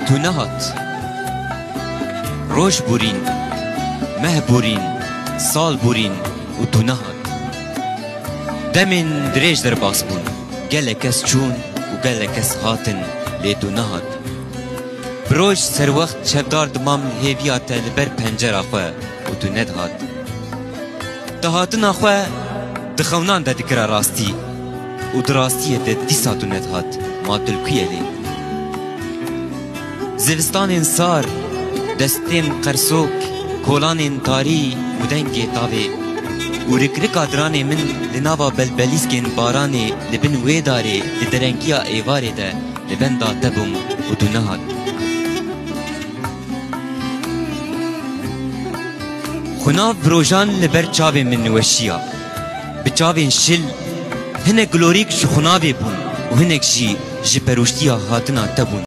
تو نهات روش بورین مه بورین سال بورین و تو نهات دمین دریج در باس بون گله کس چون و گله کس هاتن لی تو نهات بروش سر وقت شفدار دمام هیویات لبر پنجر آخوه و تو ندهات دهاتن آخوه دخونان دا دکر راستی و دراستی دا دیسا تو ندهات ما تلکویه لی زوستان انصار دستین قرسوک کولان تاری و دنگ تاوی و رکرک آدران من لناوا بلبلیسکن بارانی لبن ویداری لدرنگیا ایواری ده لبن دا تبم و دو نهاد خناف بروجان لبر چاوی من وشیا بچاوین شل هنه گلوریک شخناوی بون و هنک جی پروشتیا هاتنا تبون